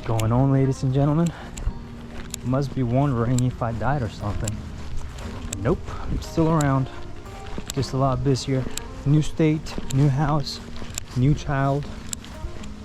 going on, ladies and gentlemen? You must be wondering if I died or something. Nope, I'm still around, just a lot busier. New state, new house, new child.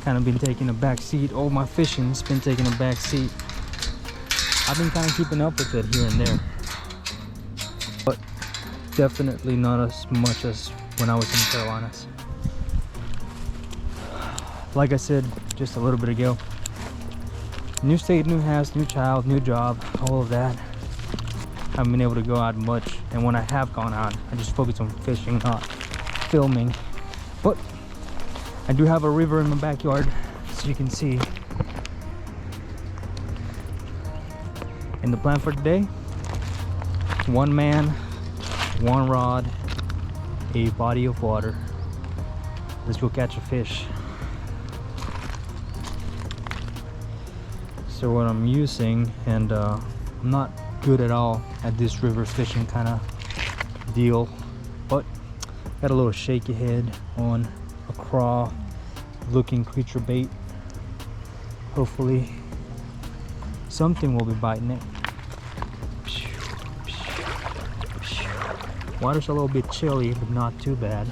Kind of been taking a back seat. Oh, my fishing's been taking a back seat. I've been kind of keeping up with it here and there, but definitely not as much as when I was in the Carolinas. Like I said just a little bit ago, new state, new house, new child, new job, all of that. Haven't been able to go out much, and when I have gone out, I just focus on fishing, not filming. But I do have a river in my backyard, as you can see. And the plan for today: one man, one rod, a body of water. Let's go catch a fish. So what I'm using, and I'm not good at all at this river fishing kind of deal, but got a little shaky head on a craw looking creature bait. Hopefully something will be biting it. Water's a little bit chilly, but not too bad.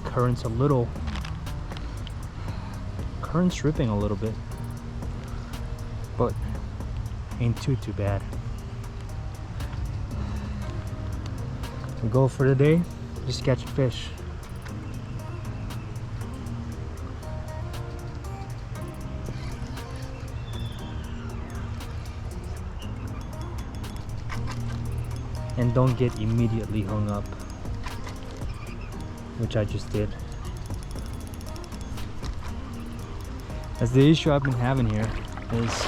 Current's ripping a little bit, but ain't too bad. The goal for today, just catch a fish. And don't get immediately hung up, which I just did. As the issue I've been having here is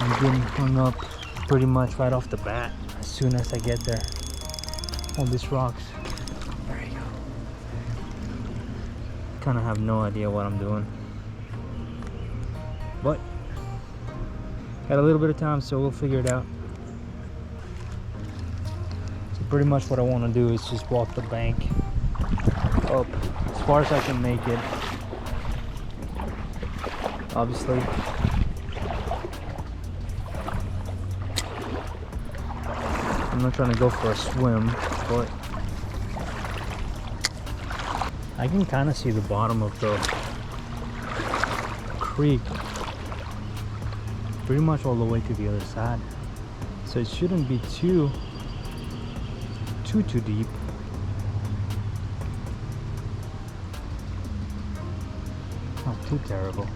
I'm getting hung up pretty much right off the bat as soon as I get there on these rocks. There you go. Kind of have no idea what I'm doing, but got a little bit of time, so we'll figure it out. So pretty much what I want to do is just walk the bank up as far as I can make it. Obviously, I'm not trying to go for a swim, but I can kind of see the bottom of the creek pretty much all the way to the other side, so it shouldn't be too deep. Not too terrible.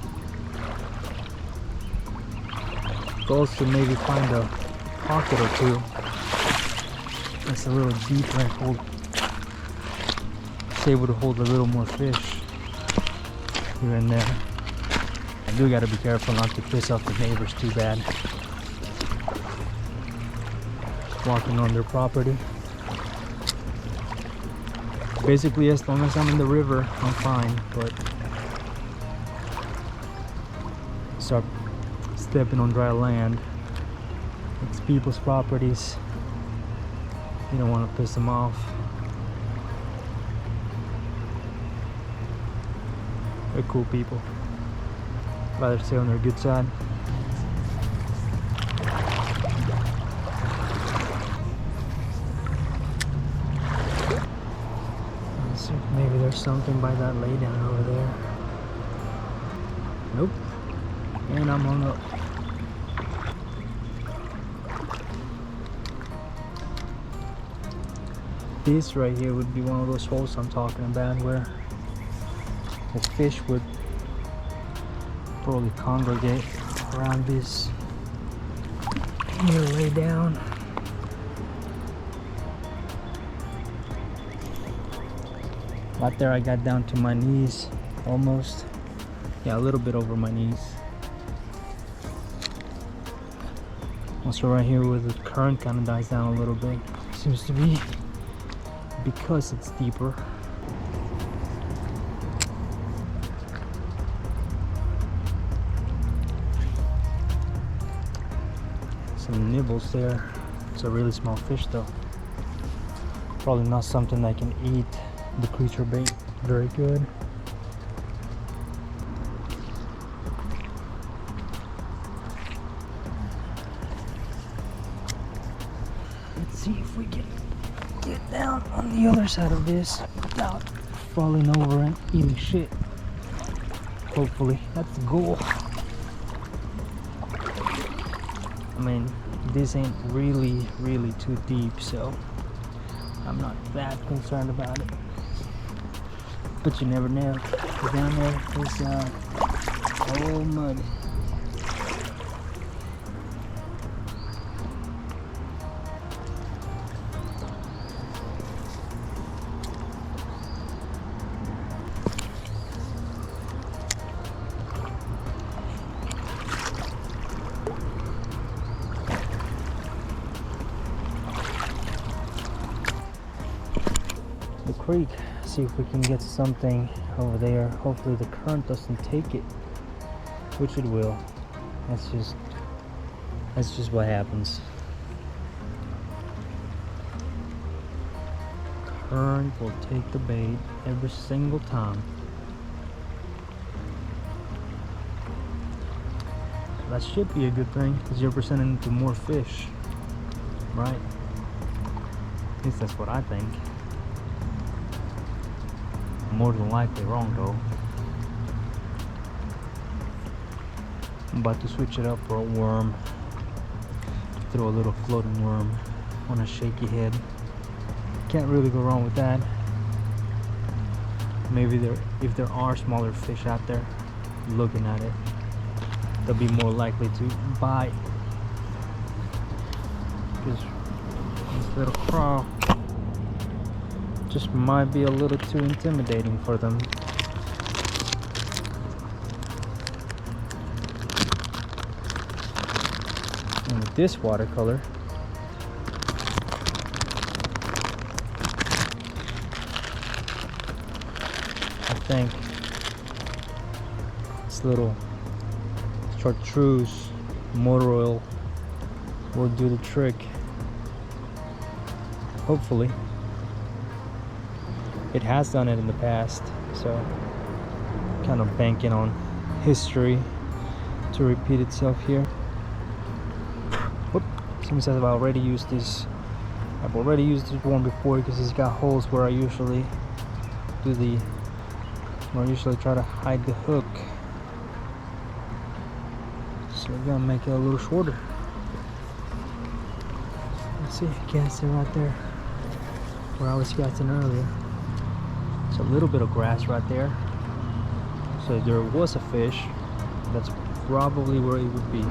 Goals to maybe find a pocket or two that's a little deeper and it's able to hold a little more fish here and there. I do gotta be careful not to piss off the neighbors too bad. Walking on their property. Basically, as long as I'm in the river, I'm fine, but start stepping on dry land, it's people's properties. You don't want to piss them off. They're cool people. Rather stay on their good side. Let's see if maybe there's something by that laydown over there. Nope. And I'm hung up. This right here would be one of those holes I'm talking about, where the fish would probably congregate around this here, lay down. Right there I got down to my knees almost. Yeah, a little bit over my knees. Also right here where the current kind of dies down a little bit. Seems to be because it's deeper. Some nibbles there. It's a really small fish though. Probably not something that can eat the creature bait very good. if we can get down on the other side of this without falling over and eating shit. Hopefully, that's the goal. I mean, this ain't really too deep, so I'm not that concerned about it. But you never know. Down there is all mud. The creek, see if we can get something over there. Hopefully the current doesn't take it, which it will. That's just what happens. Current will take the bait every single time. That should be a good thing, because you're presenting into more fish, right? At least that's what I think. More than likely wrong though. I'm about to switch it up for a worm. Throw a little floating worm on a shaky head. Can't really go wrong with that. Maybe if there are smaller fish out there looking at it, they'll be more likely to bite. Because this little crawl just might be a little too intimidating for them. And with this watercolor, I think this little chartreuse motor oil will do the trick. Hopefully. It has done it in the past, so kind of banking on history to repeat itself here. Whoop. Somebody says I've already used this one before, because it's got holes where I usually try to hide the hook. So we're gonna make it a little shorter. Let's see, cast it right there where I was casting earlier. It's a little bit of grass right there. So if there was a fish, that's probably where it would be.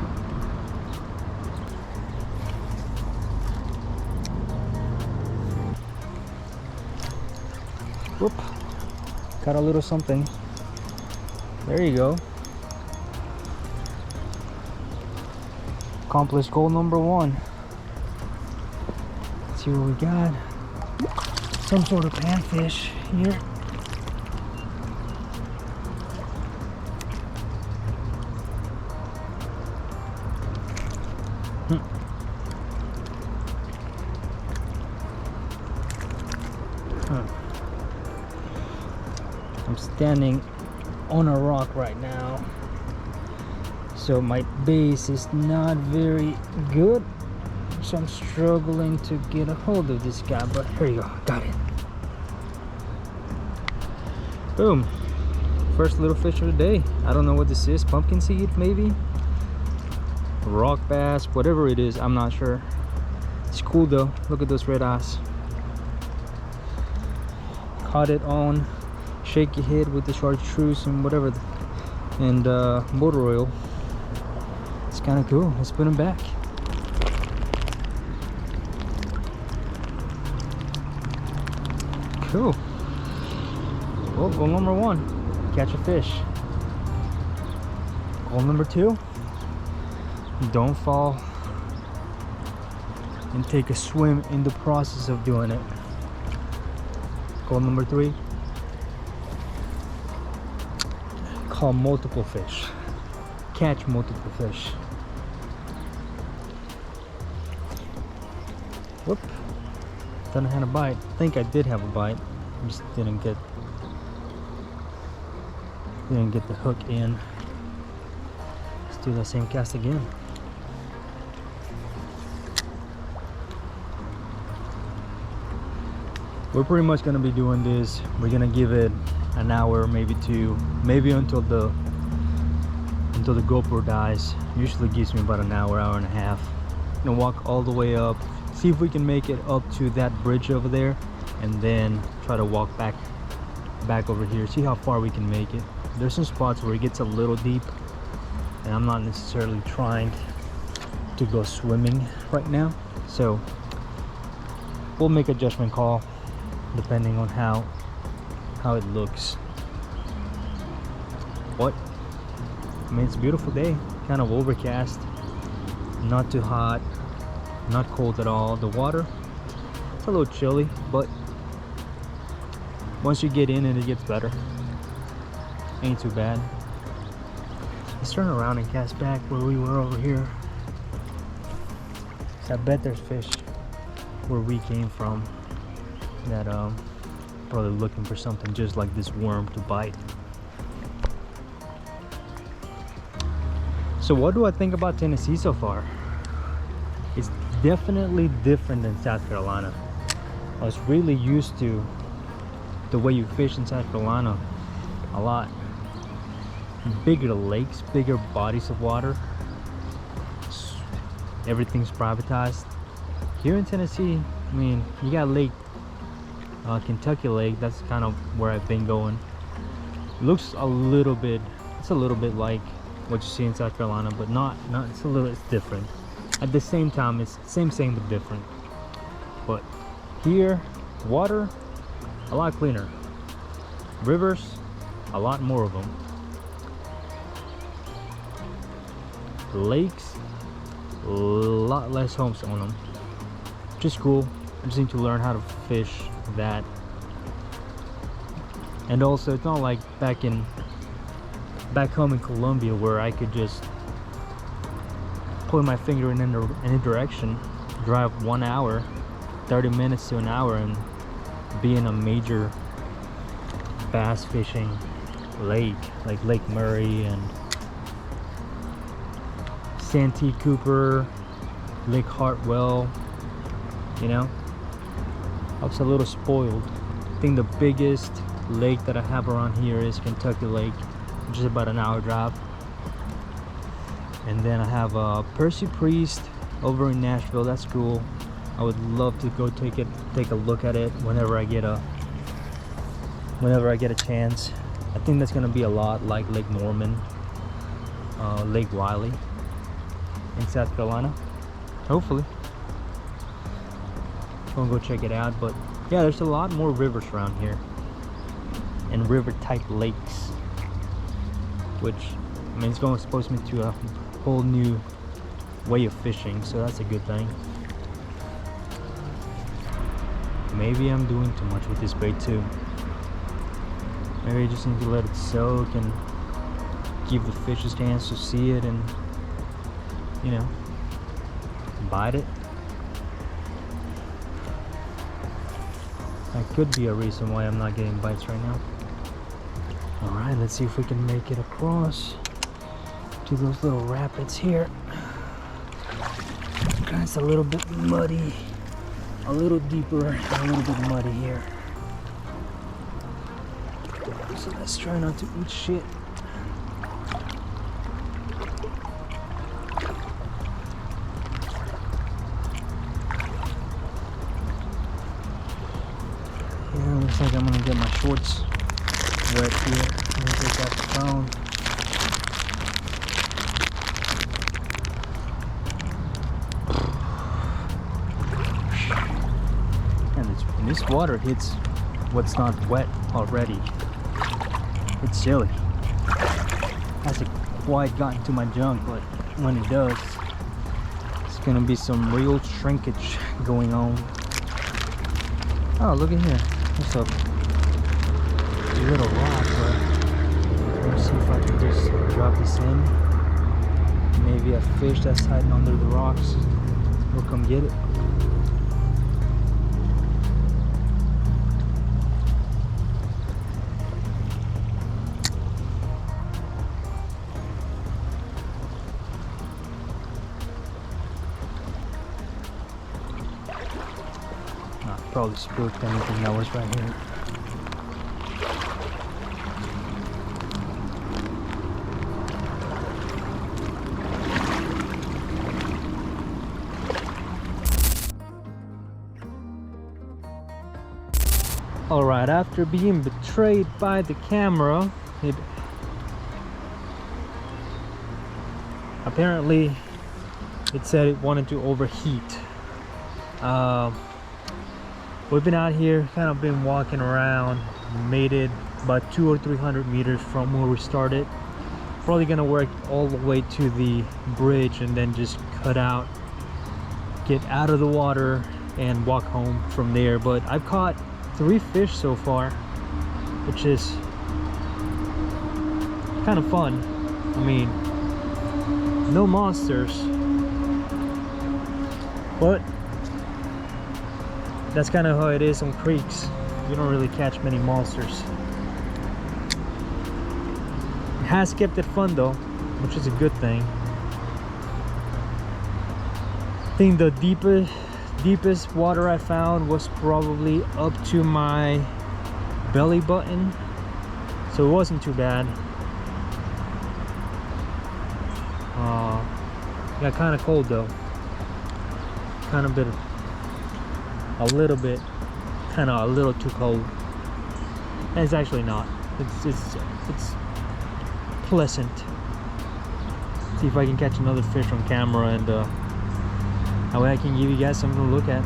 Whoop. Got a little something. There you go. Accomplished goal number 1. Let's see what we got. Some sort of panfish here. I'm standing on a rock right now, so my base is not very good, so I'm struggling to get a hold of this guy, but here you go, got it. Boom. First little fish of the day. I don't know what this is, pumpkin seed maybe, rock bass, whatever it is, I'm not sure. It's cool though, look at those red eyes. Caught it on shaky head with the chartreuse and whatever, and motor oil. It's kind of cool. Let's put him back. Cool. Well, goal number 1, catch a fish. Goal number 2, don't fall and take a swim in the process of doing it. Goal number 3, call multiple fish, catch multiple fish. Whoop, thought I had a bite. I think I did have a bite, I just didn't get the hook in. Let's do that same cast again. we're pretty much gonna be doing this. We're gonna give it an hour, maybe two, maybe until the GoPro dies. Usually gives me about an hour, hour and a half. Gonna walk all the way up, see if we can make it up to that bridge over there, and then try to walk back over here, see how far we can make it. There's some spots where it gets a little deep, and I'm not necessarily trying to go swimming right now, so we'll make a judgment call depending on how it looks. But I mean, it's a beautiful day, kind of overcast, not too hot, not cold at all. The water, it's a little chilly, but once you get in it gets better. Ain't too bad. Let's turn around and cast back where we were over here. So I bet there's fish where we came from that probably looking for something just like this worm to bite. So what do I think about Tennessee so far? It's definitely different than South Carolina. I was really used to the way you fish in South Carolina. A lot bigger lakes, bigger bodies of water. Everything's privatized. Here in Tennessee, I mean, you got Kentucky Lake. That's kind of where I've been going. It looks a little bit, it's a little bit like what you see in South Carolina, but not it's different. At the same time, it's same but different. But here, water a lot cleaner, rivers a lot more of them, lakes a lot less homes on them, which is cool. I just need to learn how to fish that. And also, it's not like back home in Colombia where I could just point my finger in any direction, drive 1 hour, 30 minutes to an hour, and be in a major bass fishing lake like Lake Murray and Santee Cooper, Lake Hartwell. You know, I was a little spoiled. I think the biggest lake that I have around here is Kentucky Lake, which is about an hour drive. And then I have Percy Priest over in Nashville. That's cool. I would love to go take a look at it whenever I get a chance. I think that's gonna be a lot like Lake Norman, Lake Wiley in South Carolina. Hopefully. I'll go check it out. But yeah, there's a lot more rivers around here and river type lakes, which I mean, it's going to expose me to a whole new way of fishing, so that's a good thing. Maybe I'm doing too much with this bait too. Maybe I just need to let it soak and give the fish a chance to see it and, you know, bite it. That could be a reason why I'm not getting bites right now. Alright, let's see if we can make it across to those little rapids here. It's a little bit muddy, a little deeper, a little bit muddy here. So let's try not to eat shit. Yeah, looks like I'm gonna get my shorts wet here. Let me take off the phone. And this water hits what's not wet already. It's chilly. Hasn't quite gotten to my junk, but when it does, it's gonna be some real shrinkage going on. Oh, look at here. What's up? A little rock, but let me see if I can just drop this in. Maybe a fish that's hiding under the rocks will come get it. probably spooked anything that was right here. Alright, after being betrayed by the camera, apparently it said it wanted to overheat. We've been out here, kind of been walking around, made it about 200 or 300 meters from where we started. Probably gonna work all the way to the bridge and then just cut out, get out of the water and walk home from there. But I've caught 3 fish so far, which is kind of fun. I mean, no monsters, but that's kind of how it is on creeks. You don't really catch many monsters. It has kept it fun though, which is a good thing. I think the deepest water I found was probably up to my belly button, so it wasn't too bad. Got kind of cold though, kind of a little too cold. And it's actually not. It's pleasant. See if I can catch another fish on camera, and that way I can give you guys something to look at.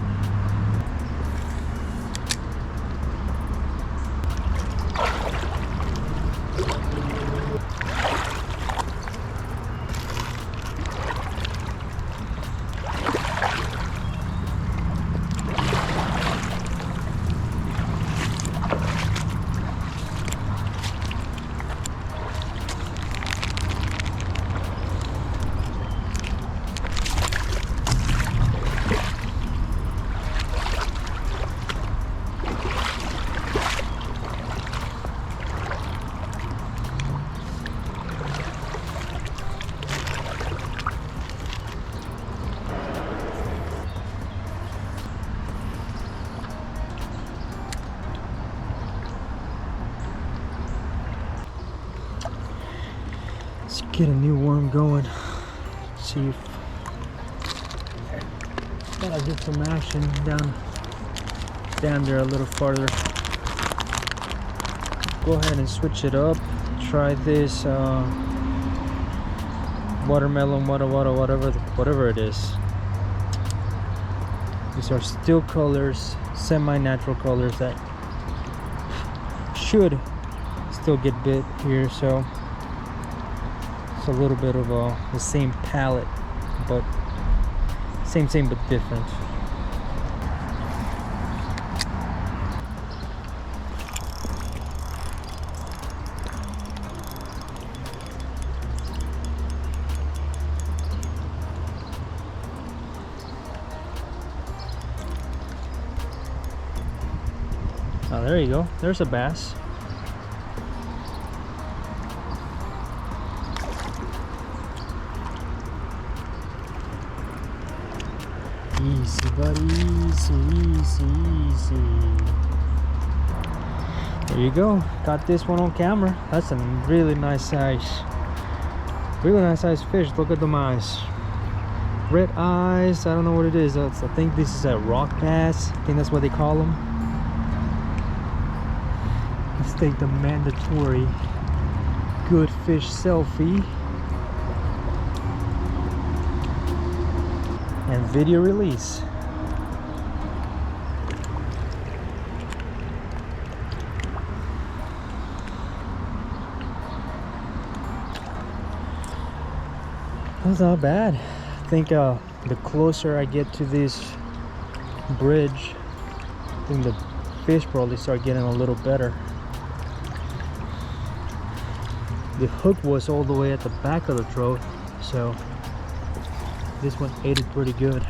Let's get a new worm going. See if I'll get some action down there a little farther. Go ahead and switch it up. Try this watermelon, whatever it is. These are still colors, semi-natural colors that should still get bit here, so it's a little bit of the same palette, but same but different. Oh, there you go. There's a bass. Easy, buddy. Easy. There you go. Got this one on camera. That's a really nice size fish. Look at them eyes. Red eyes. I don't know what it is. I think this is a rock bass. I think that's what they call them. Let's take the mandatory good fish selfie and video release. That's not bad. I think the closer I get to this bridge, I think the fish probably start getting a little better. The hook was all the way at the back of the throat, so this one ate it pretty good.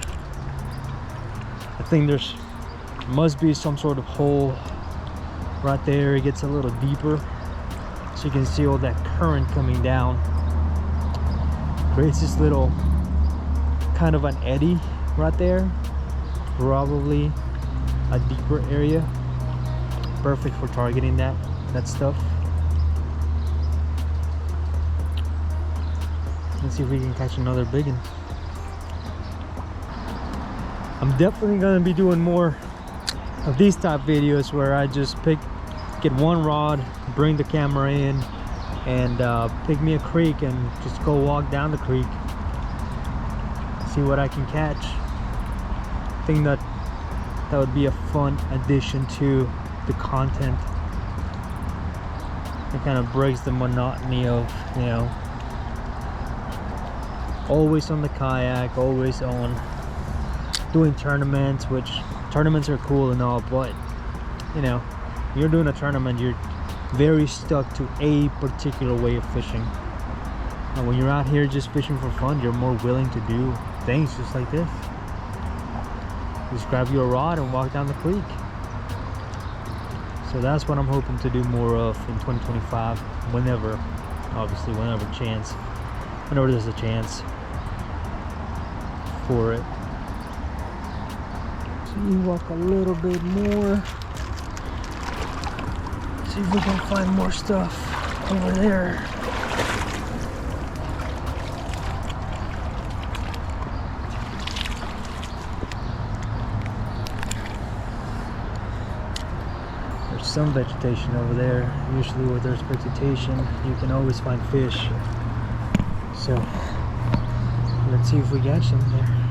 I think there's must be some sort of hole right there. It gets a little deeper, so you can see all that current coming down. Creates this little kind of an eddy right there. Probably a deeper area. Perfect for targeting that stuff. Let's see if we can catch another big one. I'm definitely gonna be doing more of these type videos where I just get one rod, bring the camera in, and pick me a creek and just go walk down the creek, see what I can catch. I think that would be a fun addition to the content. It kind of breaks the monotony of, you know, always on the kayak, always on doing tournaments, which tournaments are cool and all, but you know, you're doing a tournament, you're very stuck to a particular way of fishing. And when you're out here just fishing for fun, you're more willing to do things just like this. Just grab your rod and walk down the creek. So that's what I'm hoping to do more of in 2025, whenever there's a chance for it. So you walk a little bit more, see if we can find more stuff over there. There's some vegetation over there. Usually where there's vegetation, you can always find fish. So let's see if we catch them there.